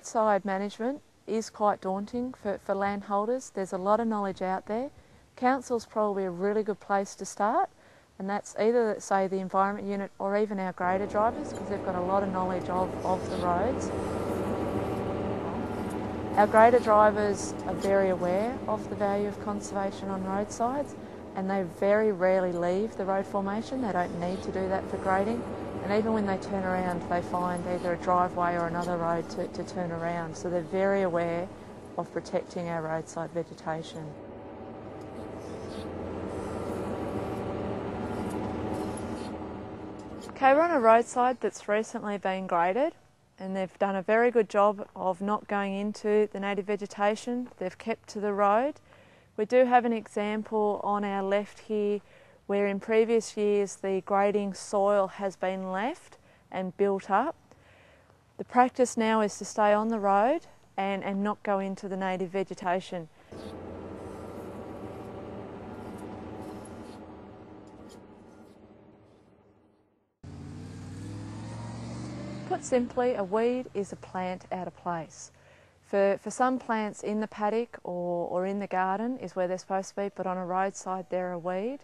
Roadside management is quite daunting for landholders. There's a lot of knowledge out there. Council's probably a really good place to start, and that's either, say, the Environment Unit or even our grader drivers, because they've got a lot of knowledge of the roads. Our grader drivers are very aware of the value of conservation on roadsides, and they very rarely leave the road formation. They don't need to do that for grading, and even when they turn around they find either a driveway or another road to turn around. So they're very aware of protecting our roadside vegetation. Okay, we're on a roadside that's recently been graded, and they've done a very good job of not going into the native vegetation. They've kept to the road. We do have an example on our left here where in previous years the grading soil has been left and built up. The practice now is to stay on the road and not go into the native vegetation. Put simply, a weed is a plant out of place. For some plants in the paddock or in the garden is where they're supposed to be, but on a roadside they're a weed.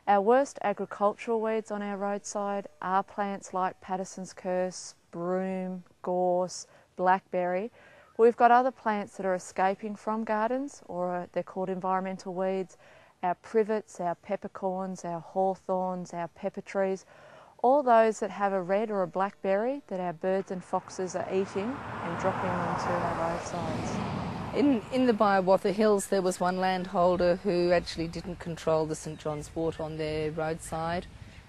Our worst agricultural weeds on our roadside are plants like Patterson's curse, broom, gorse, blackberry. But we've got other plants that are escaping from gardens, or they're called environmental weeds. Our privets, our peppercorns, our hawthorns, our pepper trees, all those that have a red or a black berry that our birds and foxes are eating and dropping onto our roadsides. In the Biawatha Hills there was one landholder who actually didn't control the St John's wort on their roadside,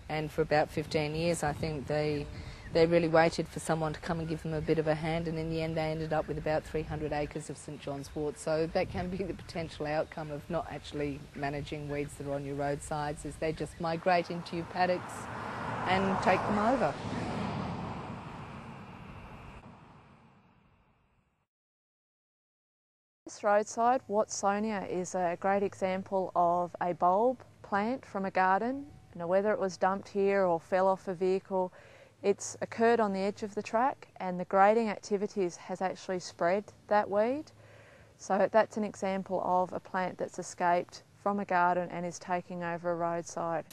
and for about 15 years I think they really waited for someone to come and give them a bit of a hand, and in the end they ended up with about 300 acres of St John's wort. So that can be the potential outcome of not actually managing weeds that are on your roadsides, is they just migrate into your paddocks and take them over. This roadside, Watsonia, is a great example of a bulb plant from a garden. You know, whether it was dumped here or fell off a vehicle, it's occurred on the edge of the track, and the grading activities has actually spread that weed. So that's an example of a plant that's escaped from a garden and is taking over a roadside.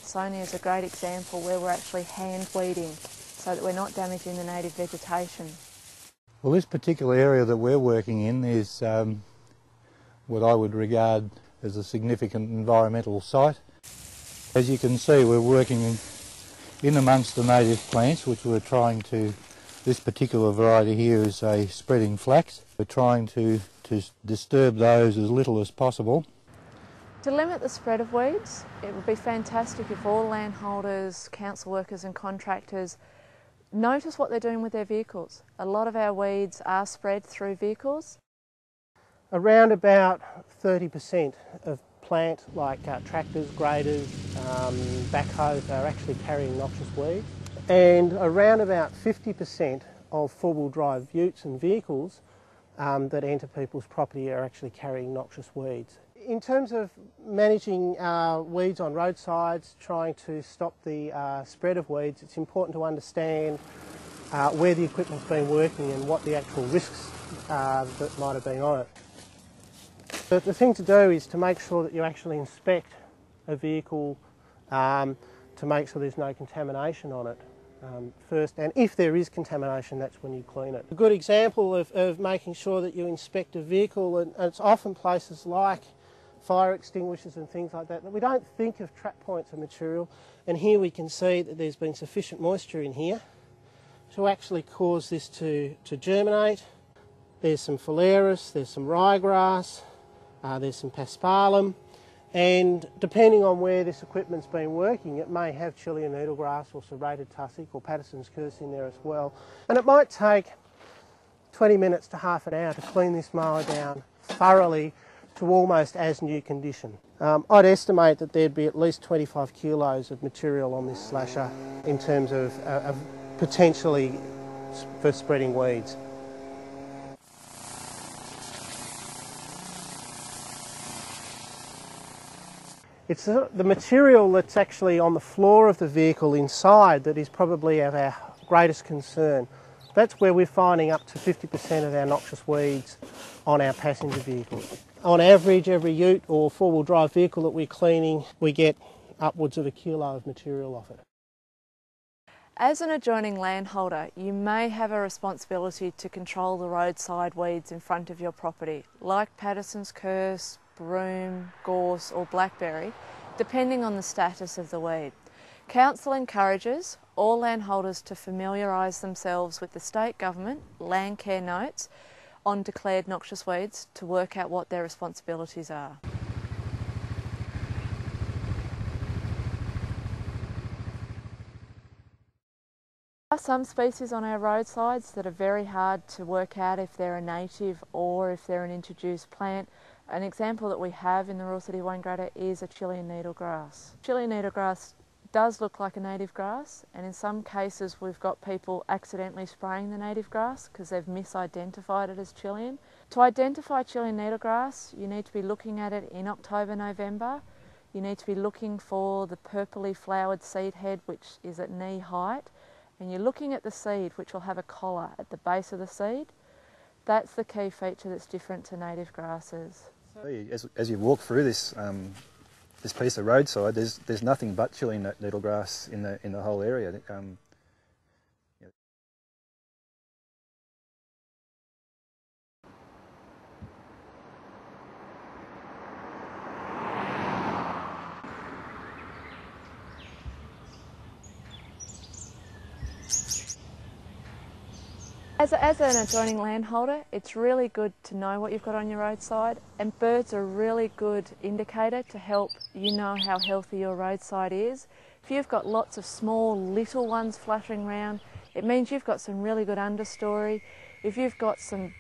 Watsonia is a great example where we're actually hand weeding so that we're not damaging the native vegetation. Well, this particular area that we're working in is what I would regard as a significant environmental site. As you can see, we're working in amongst the native plants, which we're trying to, this particular variety here is a spreading flax. We're trying to disturb those as little as possible. To limit the spread of weeds, it would be fantastic if all landholders, council workers and contractors notice what they're doing with their vehicles. A lot of our weeds are spread through vehicles. Around about 30% of plant like tractors, graders, backhoes are actually carrying noxious weeds, and around about 50% of four-wheel drive utes and vehicles that enter people's property are actually carrying noxious weeds. In terms of managing weeds on roadsides, trying to stop the spread of weeds, it's important to understand where the equipment's been working and what the actual risks that might have been on it. But the thing to do is to make sure that you actually inspect a vehicle to make sure there's no contamination on it first, and if there is contamination, that's when you clean it. A good example of making sure that you inspect a vehicle, and it's often places like fire extinguishers and things like that we don't think of trap points of material, and here we can see that there's been sufficient moisture in here to actually cause this to germinate. There's some phalaris, there's some ryegrass, there's some paspalum, and depending on where this equipment's been working, it may have Chilean needlegrass or serrated tussock or Patterson's curse in there as well. And it might take 20 minutes to half an hour to clean this mower down thoroughly to almost as new condition. I'd estimate that there'd be at least 25 kilos of material on this slasher in terms of potentially for spreading weeds. It's the material that's actually on the floor of the vehicle inside that is probably of our greatest concern. That's where we're finding up to 50% of our noxious weeds on our passenger vehicles. On average, every ute or four-wheel drive vehicle that we're cleaning, we get upwards of 1 kilo of material off it. As an adjoining landholder, you may have a responsibility to control the roadside weeds in front of your property, like Patterson's curse, broom, gorse or blackberry, depending on the status of the weed. Council encourages all landholders to familiarise themselves with the state government land care notes on declared noxious weeds to work out what their responsibilities are. There are some species on our roadsides that are very hard to work out if they're a native or if they're an introduced plant. An example that we have in the Royal City Wine Grader is a Chilean needlegrass. Chilean needlegrass does look like a native grass, and in some cases we've got people accidentally spraying the native grass because they've misidentified it as Chilean. To identify Chilean needlegrass, you need to be looking at it in October, November. You need to be looking for the purpley flowered seed head, which is at knee height, and you're looking at the seed, which will have a collar at the base of the seed. That's the key feature that's different to native grasses. As you walk through this this piece of roadside, there's nothing but Chilean needlegrass in the whole area. As an adjoining landholder, it's really good to know what you've got on your roadside, and birds are a really good indicator to help you know how healthy your roadside is. If you've got lots of small little ones fluttering around, it means you've got some really good understory. If you've got some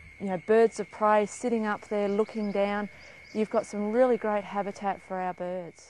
birds of prey sitting up there looking down, you've got some really great habitat for our birds.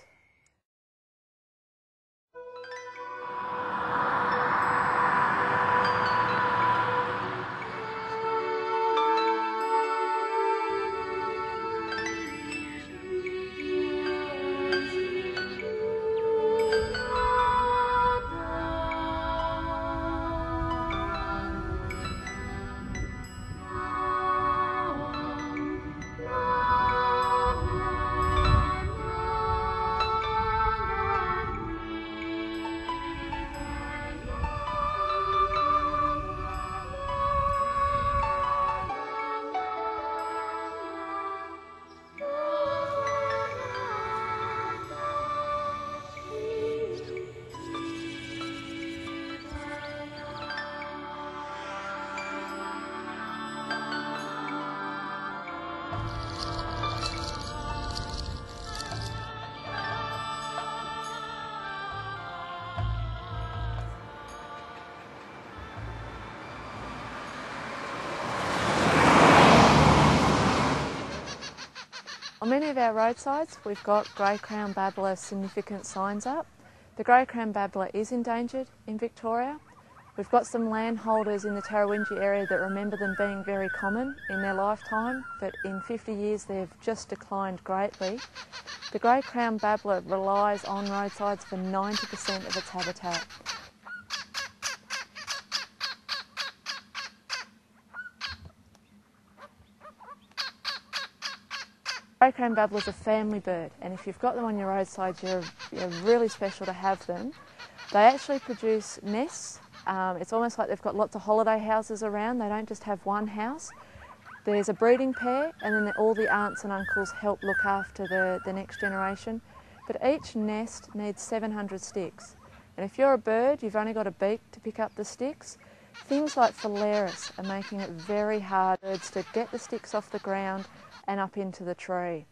On many of our roadsides, we've got grey crown babbler significant signs up. The grey crown babbler is endangered in Victoria. We've got some landholders in the Tarrawingi area that remember them being very common in their lifetime, but in 50 years they've just declined greatly. The grey crown babbler relies on roadsides for 90% of its habitat. Grey crown babbler is a family bird, and if you've got them on your roadside, you're really special to have them. They actually produce nests. It's almost like they've got lots of holiday houses around. They don't just have one house. There's a breeding pair, and then all the aunts and uncles help look after the next generation. But each nest needs 700 sticks. And if you're a bird, you've only got a beak to pick up the sticks. Things like phalaris are making it very hard for birds to get the sticks off the ground and up into the tree.